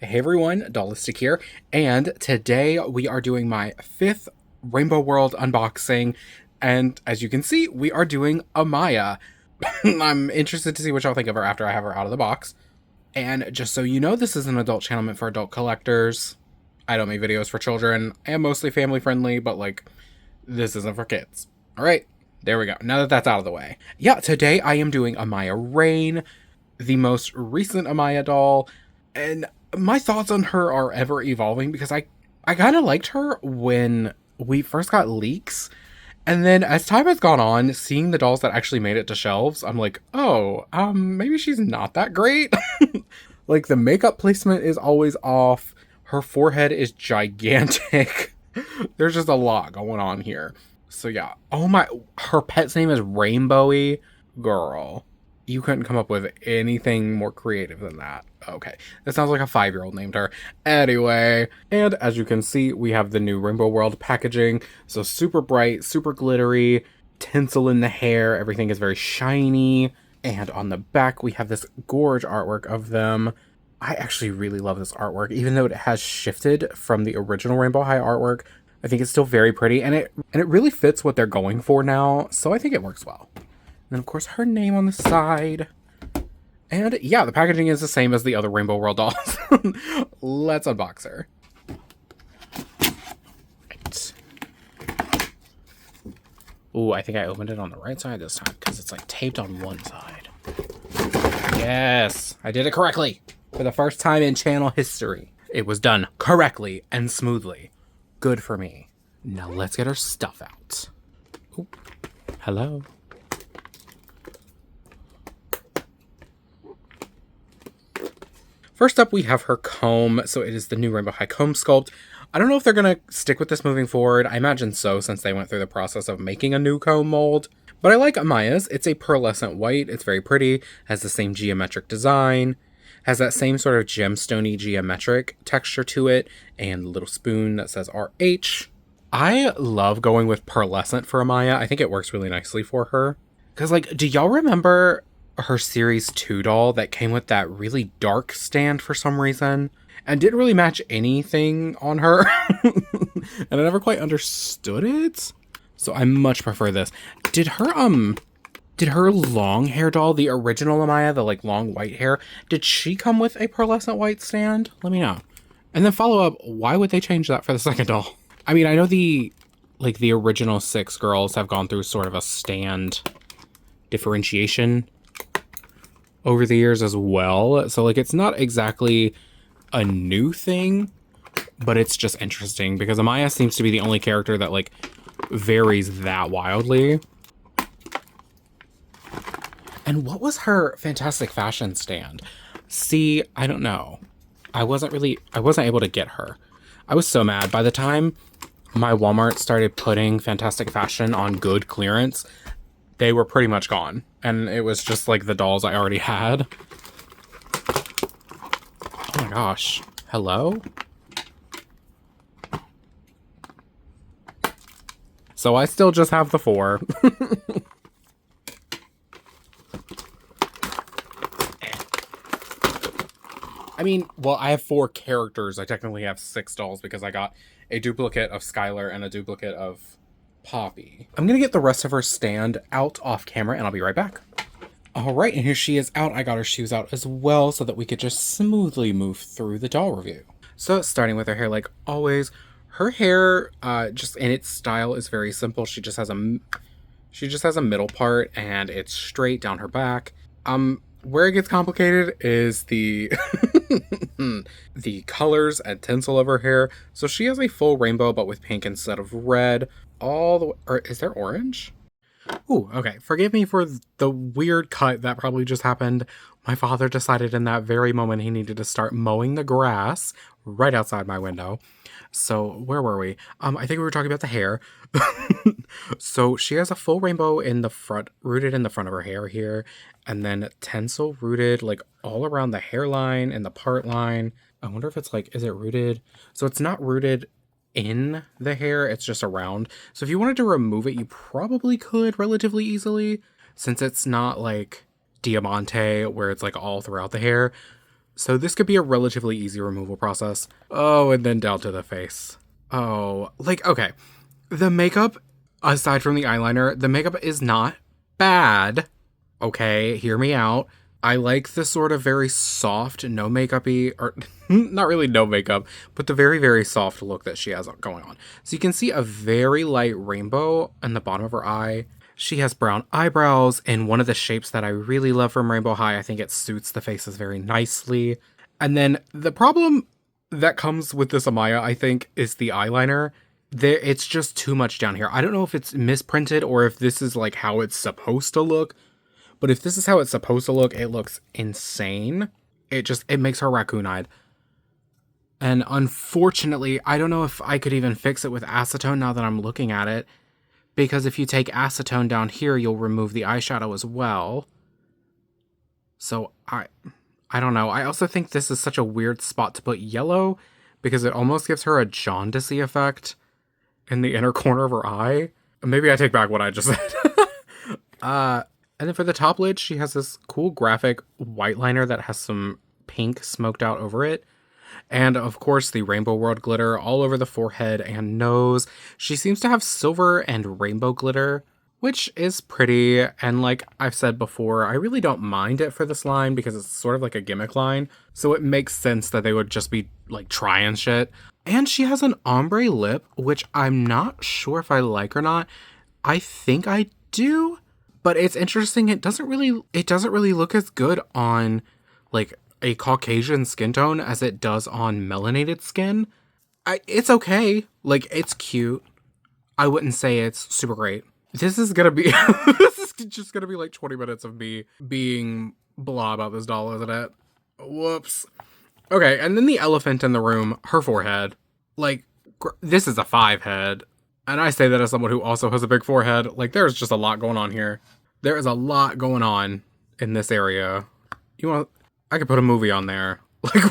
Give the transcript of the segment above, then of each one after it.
Hey everyone, Dollistic here, and today we are doing my 5th Rainbow World unboxing, and as you can see, we are doing Amaya. I'm interested to see what y'all think of her after I have her out of the box. And just so you know, this is an adult channel meant for adult collectors. I don't make videos for children. I am mostly family friendly, but like, this isn't for kids. Alright, there we go. Now that that's out of the way. Yeah, today I am doing Amaya Rain, the most recent Amaya doll, and my thoughts on her are ever evolving because I kind of liked her when we first got leaks. And then as time has gone on, seeing the dolls that actually made it to shelves, I'm like, oh, maybe she's not that great. Like the makeup placement is always off. Her forehead is gigantic. There's just a lot going on here. So yeah. Oh my, her pet's name is Rainbowy. Girl, you couldn't come up with anything more creative than that. Okay, that sounds like a 5-year-old named her. Anyway, and as you can see, we have the new Rainbow World packaging. So super bright, super glittery, tinsel in the hair, everything is very shiny. And on the back, we have this gorge artwork of them. I actually really love this artwork, even though it has shifted from the original Rainbow High artwork. I think it's still very pretty, and it really fits what they're going for now, so I think it works well. And then, of course, her name on the side. And yeah, the packaging is the same as the other Rainbow World dolls. Let's unbox her. Right. Ooh, I think I opened it on the right side this time because it's like taped on one side. Yes, I did it correctly. For the first time in channel history, it was done correctly and smoothly. Good for me. Now let's get her stuff out. Ooh, hello. First up, we have her comb. So it is the new Rainbow High comb sculpt. I don't know if they're going to stick with this moving forward. I imagine so, since they went through the process of making a new comb mold. But I like Amaya's. It's a pearlescent white. It's very pretty. Has the same geometric design. Has that same sort of gemstone-y geometric texture to it. And a little spoon that says RH. I love going with pearlescent for Amaya. I think it works really nicely for her. Because, like, do y'all remember her Series 2 doll that came with that really dark stand for some reason and didn't really match anything on her? And I never quite understood it. So I much prefer this. Did her long hair doll, the original Amaya, the like long white hair, did she come with a pearlescent white stand? Let me know. And then follow up, why would they change that for the second doll? I mean, I know the original 6 girls have gone through sort of a stand differentiation over the years as well. So like it's not exactly a new thing, but it's just interesting because Amaya seems to be the only character that like varies that wildly. And what was her fantastic fashion stand? See, I don't know. I wasn't able to get her. I was so mad. By the time my Walmart started putting fantastic fashion on good clearance, they were pretty much gone. And it was just like the dolls I already had. Oh my gosh. Hello? So I still just have the 4. I mean, well, I have 4 characters. I technically have 6 dolls because I got a duplicate of Skylar and a duplicate of Poppy. I'm gonna get the rest of her stand out off camera and I'll be right back. All right, and here she is out. I got her shoes out as well so that we could just smoothly move through the doll review. So starting with her hair, like always, her hair, just in its style, is very simple. She just has a middle part and it's straight down her back. Where it gets complicated is the the colors and tinsel of her hair. So she has a full rainbow, but with pink instead of red. All the way, or is there orange? Ooh, okay. Forgive me for the weird cut that probably just happened. My father decided in that very moment he needed to start mowing the grass right outside my window. So where were we? I think we were talking about the hair. So she has a full rainbow in the front, rooted in the front of her hair here. And then tinsel rooted like all around the hairline and the part line. I wonder if it's like, is it rooted? So it's not rooted in the hair, it's just around. So if you wanted to remove it, you probably could relatively easily, since it's not like Diamante where it's like all throughout the hair. So this could be a relatively easy removal process. Oh, and then down to the face. Oh, like, okay. The makeup, aside from the eyeliner, the makeup is not bad. Okay, hear me out. I like the sort of very soft, no makeup-y, or not really no makeup, but the very, very soft look that she has going on. So you can see a very light rainbow in the bottom of her eye. She has brown eyebrows in one of the shapes that I really love from Rainbow High. I think it suits the faces very nicely. And then the problem that comes with this Amaya, I think, is the eyeliner. It's just too much down here. I don't know if it's misprinted or if this is like how it's supposed to look. But if this is how it's supposed to look, it looks insane. It makes her raccoon-eyed. And unfortunately, I don't know if I could even fix it with acetone now that I'm looking at it. Because if you take acetone down here, you'll remove the eyeshadow as well. So I don't know. I also think this is such a weird spot to put yellow because it almost gives her a jaundicey effect in the inner corner of her eye. Maybe I take back what I just said. And then for the top lid, she has this cool graphic white liner that has some pink smoked out over it. And of course, the Rainbow World glitter all over the forehead and nose. She seems to have silver and rainbow glitter, which is pretty. And like I've said before, I really don't mind it for this line because it's sort of like a gimmick line. So it makes sense that they would just be like trying shit. And she has an ombre lip, which I'm not sure if I like or not. I think I do. But it's interesting. It doesn't really look as good on like a Caucasian skin tone as it does on melanated skin. It's okay. Like, it's cute. I wouldn't say it's super great. This is gonna be this is just gonna be like 20 minutes of me being blah about this doll, isn't it? Whoops. Okay, and then the elephant in the room, her forehead. Like, this is a 5 head. And I say that as someone who also has a big forehead. Like, there's just a lot going on here. There is a lot going on in this area. I could put a movie on there. Like,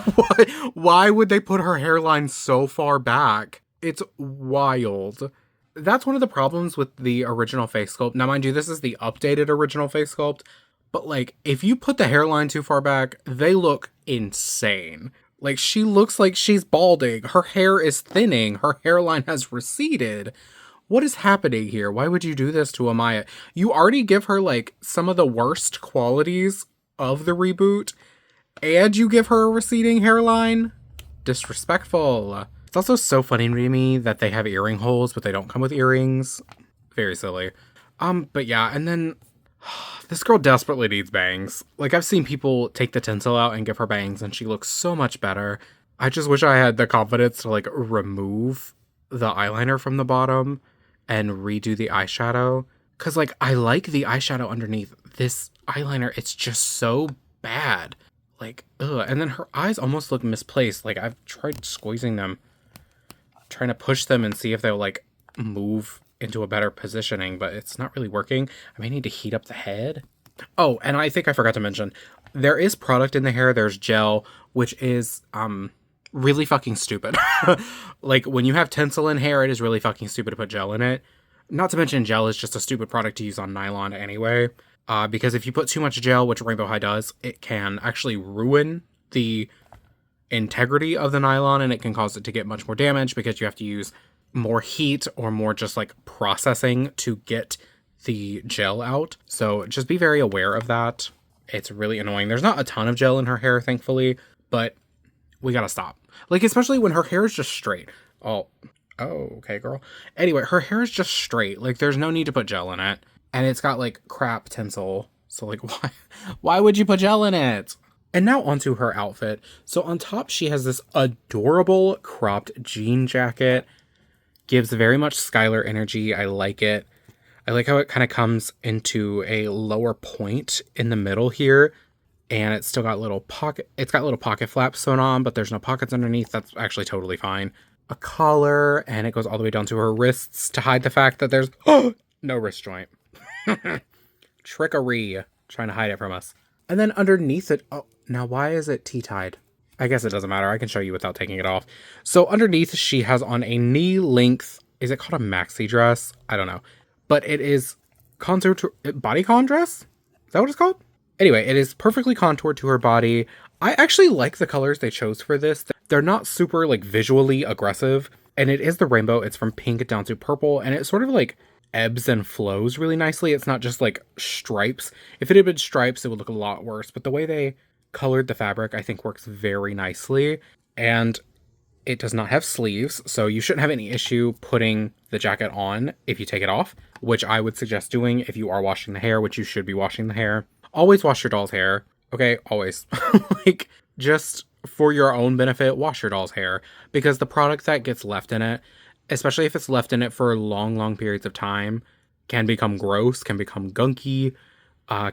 why would they put her hairline so far back? It's wild. That's one of the problems with the original face sculpt. Now, mind you, this is the updated original face sculpt. But, like, if you put the hairline too far back, they look insane. Like, she looks like she's balding. Her hair is thinning. Her hairline has receded. What is happening here? Why would you do this to Amaya? You already give her, like, some of the worst qualities of the reboot, and you give her a receding hairline? Disrespectful. It's also so funny to me that they have earring holes, but they don't come with earrings. Very silly. But yeah, and then this girl desperately needs bangs. Like, I've seen people take the tinsel out and give her bangs, and she looks so much better. I just wish I had the confidence to, like, remove the eyeliner from the bottom and redo the eyeshadow. Because, like, I like the eyeshadow underneath. This eyeliner, it's just so bad. Like, ugh. And then her eyes almost look misplaced. Like, I've tried squeezing them, trying to push them and see if they'll, like, move into a better positioning, but it's not really working. I may need to heat up the head. Oh, and I think I forgot to mention, there is product in the hair. There's gel, which is, really fucking stupid. Like, when you have tinsel in hair, it is really fucking stupid to put gel in it. Not to mention gel is just a stupid product to use on nylon anyway. Because if you put too much gel, which Rainbow High does, it can actually ruin the integrity of the nylon, and it can cause it to get much more damage because you have to use more heat or more just like processing to get the gel out. So just be very aware of that. It's really annoying. There's not a ton of gel in her hair, thankfully, but we gotta stop. Like, especially when her hair is just straight. Oh, okay, girl. Anyway, her hair is just straight. Like, there's no need to put gel in it. And it's got, like, crap tinsel. So, like, why would you put gel in it? And now onto her outfit. So on top, she has this adorable cropped jean jacket. Gives very much Skylar energy. I like it. I like how it kind of comes into a lower point in the middle here. And it's still got it's got little pocket flaps sewn on, but there's no pockets underneath. That's actually totally fine. A collar, and it goes all the way down to her wrists to hide the fact that there's no wrist joint. Trickery. Trying to hide it from us. And then underneath it, oh, now why is it T-tied? I guess it doesn't matter. I can show you without taking it off. So underneath, she has on a knee-length, is it called a maxi dress? I don't know. But it is bodycon dress? Is that what it's called? Anyway, it is perfectly contoured to her body. I actually like the colors they chose for this. They're not super like visually aggressive, and it is the rainbow. It's from pink down to purple, and it sort of like ebbs and flows really nicely. It's not just like stripes. If it had been stripes, it would look a lot worse, but the way they colored the fabric, I think works very nicely. And it does not have sleeves, so you shouldn't have any issue putting the jacket on if you take it off, which I would suggest doing if you are washing the hair, which you should be washing the hair. Always wash your doll's hair. Okay, always. Like, just for your own benefit, wash your doll's hair, because the product that gets left in it, especially if it's left in it for long, long periods of time, can become gross, can become gunky,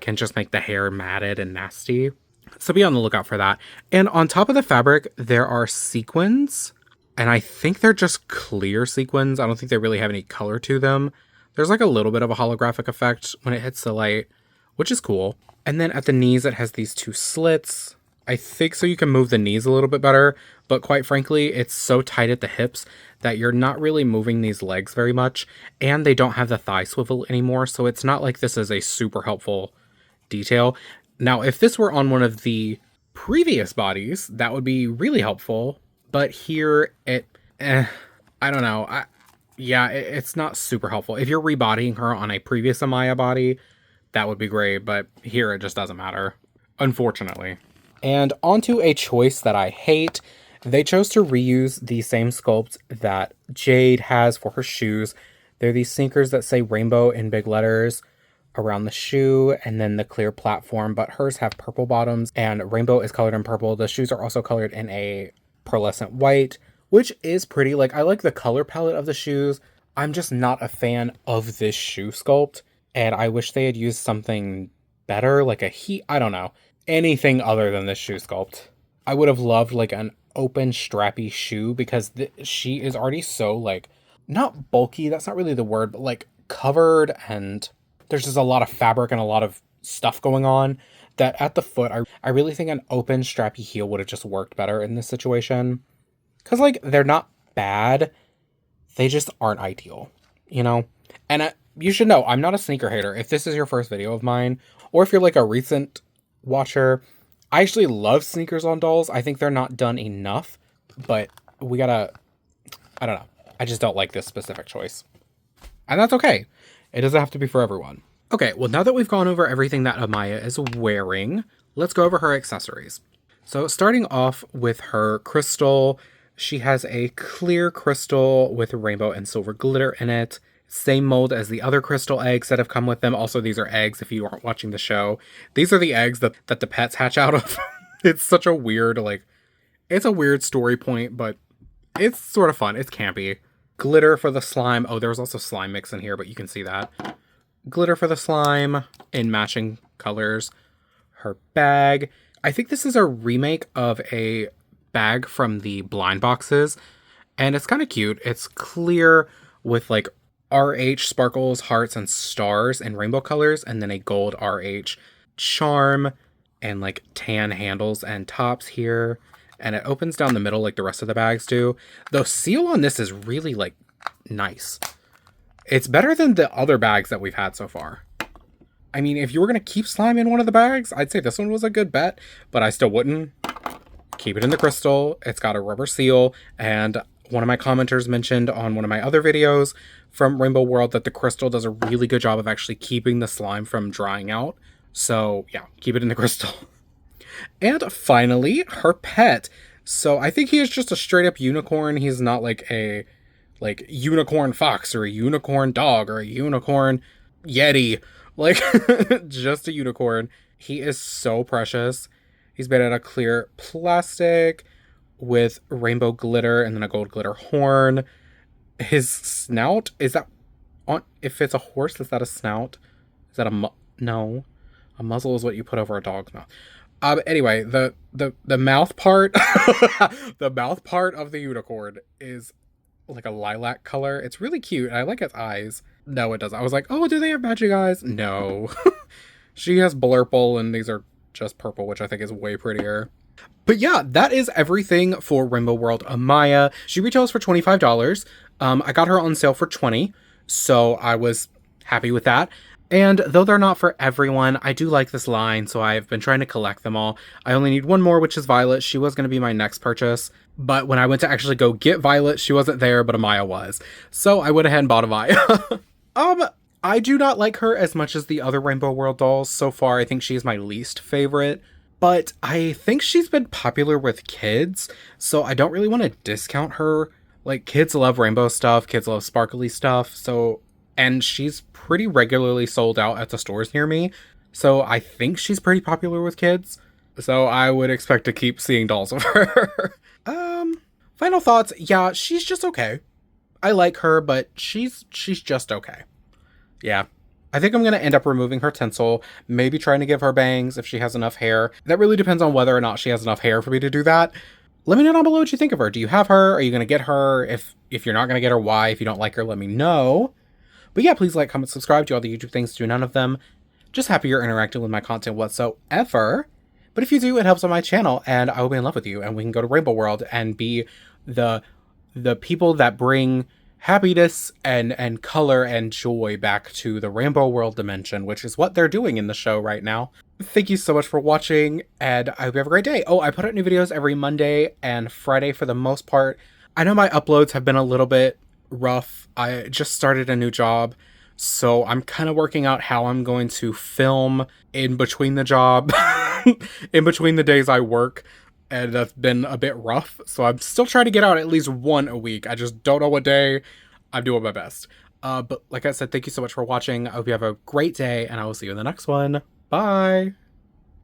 can just make the hair matted and nasty. So be on the lookout for that. And on top of the fabric, there are sequins, and I think they're just clear sequins. I don't think they really have any color to them. There's like a little bit of a holographic effect when it hits the light, which is cool. And then at the knees, it has these two slits. I think so you can move the knees a little bit better, but quite frankly, it's so tight at the hips that you're not really moving these legs very much, and they don't have the thigh swivel anymore, so it's not like this is a super helpful detail. Now, if this were on one of the previous bodies, that would be really helpful, but here I don't know. It's not super helpful. If you're rebodying her on a previous Amaya body, that would be great, but here it just doesn't matter, unfortunately. And onto a choice that I hate. They chose to reuse the same sculpt that Jade has for her shoes. They're these sneakers that say rainbow in big letters around the shoe, and then the clear platform, but hers have purple bottoms and rainbow is colored in purple. The shoes are also colored in a pearlescent white, which is pretty. Like, I like the color palette of the shoes. I'm just not a fan of this shoe sculpt, and I wish they had used something better, like I don't know, anything other than this shoe sculpt. I would have loved like an open strappy shoe, because she is already so like, not bulky, that's not really the word, but like covered, and there's just a lot of fabric and a lot of stuff going on that at the foot, I really think an open strappy heel would have just worked better in this situation. Because, like, they're not bad. They just aren't ideal, you know? And you should know, I'm not a sneaker hater. If this is your first video of mine, or if you're like a recent watcher, I actually love sneakers on dolls. I think they're not done enough, but I don't know. I just don't like this specific choice. And that's okay. It doesn't have to be for everyone. Okay, well, now that we've gone over everything that Amaya is wearing, let's go over her accessories. So starting off with her crystal, she has a clear crystal with rainbow and silver glitter in it. Same mold as the other crystal eggs that have come with them. Also, these are eggs if you aren't watching the show. These are the eggs that the pets hatch out of. It's such a weird, it's a weird story point, but it's sort of fun. It's campy. Glitter for the slime. Oh, there was also slime mix in here, but you can see that. Glitter for the slime in matching colors. Her bag. I think this is a remake of a bag from the blind boxes, and it's kind of cute. It's clear with like RH sparkles, hearts, and stars in rainbow colors, and then a gold RH charm and like tan handles and tops here. And it opens down the middle like the rest of the bags do. The seal on this is really, like, nice. It's better than the other bags that we've had so far. I mean, if you were going to keep slime in one of the bags, I'd say this one was a good bet, but I still wouldn't. Keep it in the crystal. It's got a rubber seal, and one of my commenters mentioned on one of my other videos from Rainbow World that the crystal does a really good job of actually keeping the slime from drying out. So, yeah, keep it in the crystal. And finally, her pet. So I think he is just a straight up unicorn. He's not like a unicorn fox or a unicorn dog or a unicorn yeti. Like, just a unicorn. He is so precious. He's made out of clear plastic with rainbow glitter and then a gold glitter horn. His snout, is that on? If it's a horse, is that a snout? Is that no? A muzzle is what you put over a dog's mouth. Anyway, the mouth part, the mouth part of the unicorn is like a lilac color. It's really cute. I like its eyes. No, it doesn't. I was like, oh, do they have matching eyes? No. She has blurple, and these are just purple, which I think is way prettier. But yeah, that is everything for Rainbow World Amaya. She retails for $25. I got her on sale for $20, so I was happy with that. And though they're not for everyone, I do like this line, so I've been trying to collect them all. I only need one more, which is Violet. She was going to be my next purchase, but when I went to actually go get Violet, she wasn't there, but Amaya was. So I went ahead and bought Amaya. um, I do not like her as much as the other Rainbow World dolls so far. I think she is my least favorite, but I think she's been popular with kids, so I don't really want to discount her. Like, kids love rainbow stuff, kids love sparkly stuff, so and she's pretty regularly sold out at the stores near me. So I think she's pretty popular with kids. So I would expect to keep seeing dolls of her. Final thoughts. Yeah, she's just okay. I like her, but she's just okay. Yeah. I think I'm going to end up removing her tinsel, maybe trying to give her bangs if she has enough hair. That really depends on whether or not she has enough hair for me to do that. Let me know down below what you think of her. Do you have her? Are you going to get her? If you're not going to get her, why? If you don't like her, let me know. But yeah, please like, comment, subscribe, do all the YouTube things, do none of them. Just happy you're interacting with my content whatsoever. But if you do, it helps on my channel, and I will be in love with you, and we can go to Rainbow World and be the people that bring happiness and color and joy back to the Rainbow World dimension, which is what they're doing in the show right now. Thank you so much for watching, and I hope you have a great day. Oh, I put out new videos every Monday and Friday for the most part. I know my uploads have been a little bit rough. I just started a new job, so I'm kind of working out how I'm going to film in between the job, in between the days I work, and that's been a bit rough. So I'm still trying to get out at least one a week. I just don't know what day. I'm doing my best. But like I said, thank you so much for watching. I hope you have a great day, and I will see you in the next one. Bye!